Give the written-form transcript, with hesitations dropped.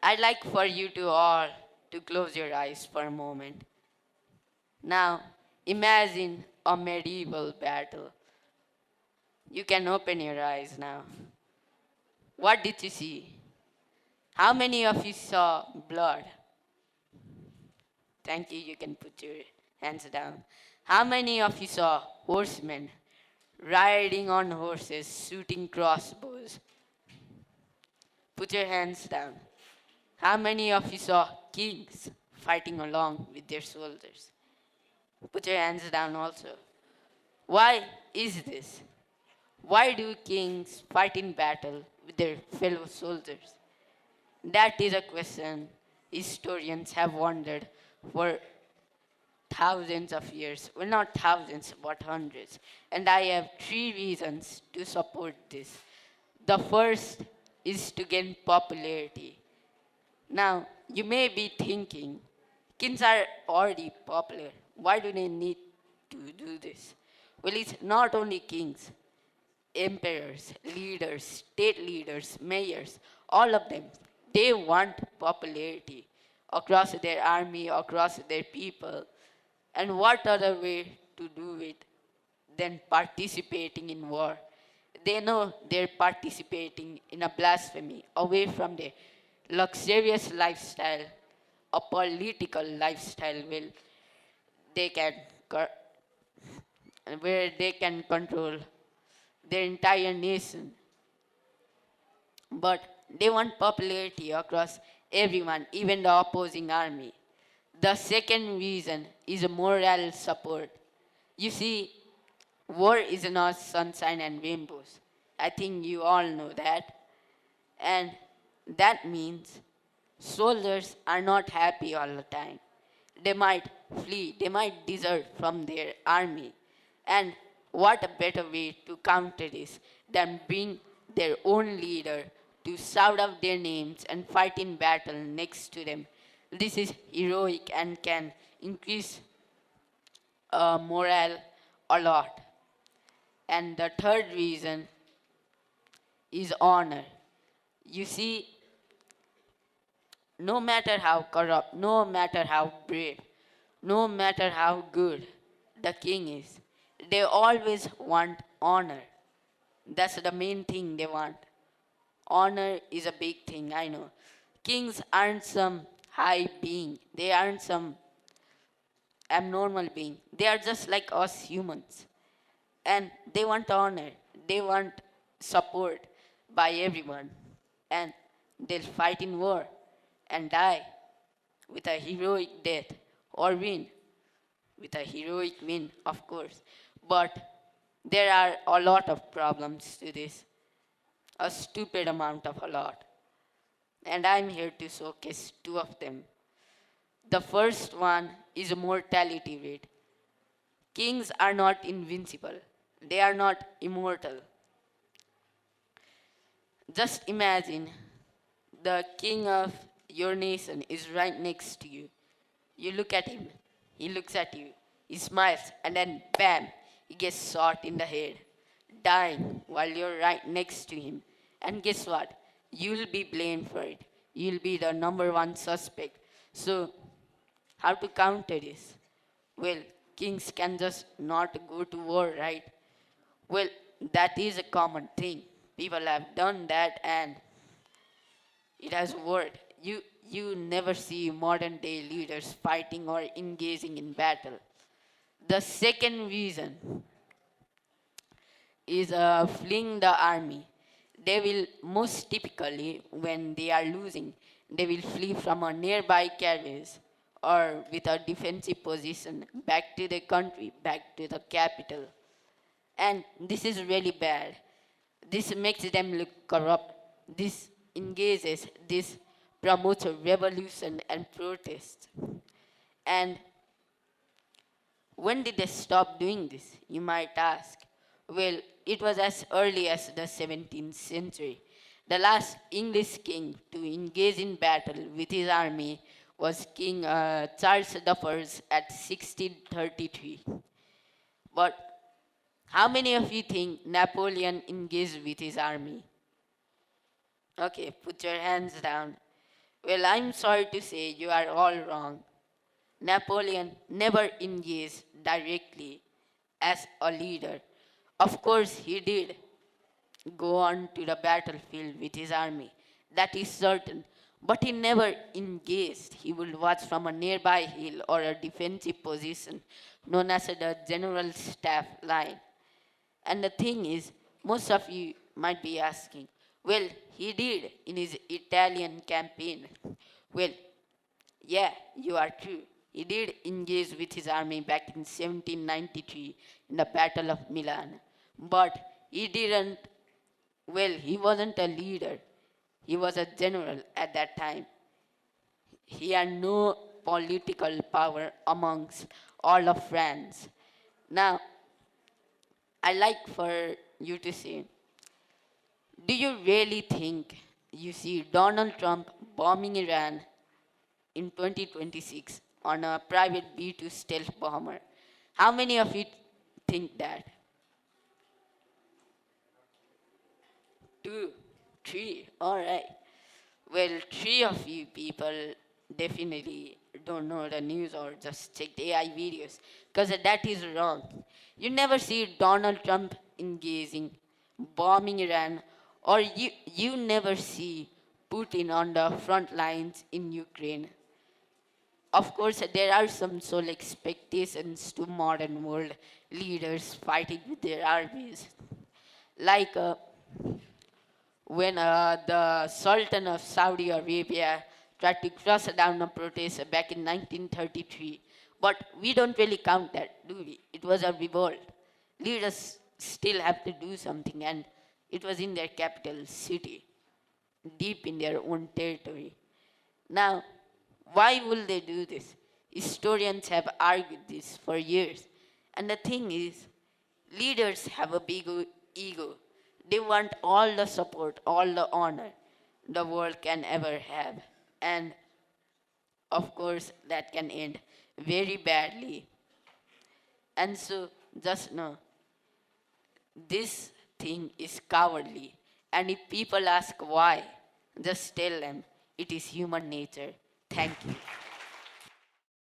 I'd like for you to all to close your eyes for a moment. Now, imagine a medieval battle. You can open your eyes now. What did you see? How many of you saw blood? Thank you, you can put your hands down. How many of you saw horsemen riding on horses, shooting crossbows? Put your hands down. How many of you saw kings fighting along with their soldiers? Put your hands down also. Why is this? Why do kings fight in battle with their fellow soldiers? That is a question historians have wondered for thousands of years. Well, not thousands, but hundreds. And I have three reasons to support this. The first is to gain popularity. Now, you may be thinking, kings are already popular. Why do they need to do this? Well, it's not only kings, emperors, leaders, state leaders, mayors, all of them. They want popularity across their army, across their people. And what other way to do it than participating in war? They know they're participating in a blasphemy away from their luxurious lifestyle, a political lifestyle they can where they can control their entire nation. But they want popularity across everyone, even the opposing army. The second reason is moral support. You see, war is not sunshine and rainbows. I think you all know that. And that means soldiers are not happy all the time. They might flee, they might desert from their army. And what a better way to counter this than bring their own leader to shout out their names and fight in battle next to them. This is heroic and can increase morale a lot. And the third reason is honor. You see, no matter how corrupt, no matter how brave, no matter how good the king is, they always want honor. That's the main thing they want. Honor is a big thing, I know. Kings aren't some high being, they aren't some abnormal being. They are just like us humans. And they want honor, they want support by everyone. And they'll fight in war and die with a heroic death or win with a heroic win, of course. But there are a lot of problems to this, a stupid amount of a lot. And I'm here to showcase two of them. The first one is mortality rate. Kings are not invincible. They are not immortal. Just imagine the king of your nation is right next to you. You look at him, he looks at you, he smiles, and then bam, he gets shot in the head, dying while you're right next to him. And guess what? You'll be blamed for it. You'll be the number one suspect. So, how to counter this? Well, kings can just not go to war, right? Well, that is a common thing. People have done that and it has worked. You never see modern day leaders fighting or engaging in battle. The second reason is fleeing the army. They will most typically, when they are losing, they will flee from a nearby carriage or with a defensive position back to the country, back to the capital. And this is really bad. This makes them look corrupt. This engages, this promotes a revolution and protest. And when did they stop doing this? You might ask. Well, it was as early as the 17th century. The last English king to engage in battle with his army was King Charles I at 1633. But how many of you think Napoleon engaged with his army? Okay, put your hands down. Well, I'm sorry to say you are all wrong. Napoleon never engaged directly as a leader. Of course, he did go on to the battlefield with his army, that is certain. But he never engaged. He would watch from a nearby hill or a defensive position known as the general staff line. And the thing is, most of you might be asking, well, he did in his Italian campaign. Well, yeah, you are true. He did engage with his army back in 1793 in the Battle of Milan. But he didn't, well, he wasn't a leader. He was a general at that time. He had no political power amongst all of France. Now, I like for you to say, do you really think you see Donald Trump bombing Iran in 2026 on a private B-2 stealth bomber? How many of you think that? Two, three, alright. Well, three of you people definitely don't know the news or just checked AI videos because that is wrong. You never see Donald Trump engaging, bombing Iran, or you never see Putin on the front lines in Ukraine. Of course, there are some sole expectations to modern world leaders fighting with their armies, like when the Sultan of Saudi Arabia tried to crush down a protest back in 1933. But we don't really count that, do we? It was a revolt. Leaders still have to do something, and it was in their capital city, deep in their own territory. Now, why will they do this? Historians have argued this for years. And the thing is, leaders have a big ego. They want all the support, all the honor the world can ever have. And of course, that can end very badly. And so, just know, this thing is cowardly. And if people ask why, just tell them it is human nature. Thank you.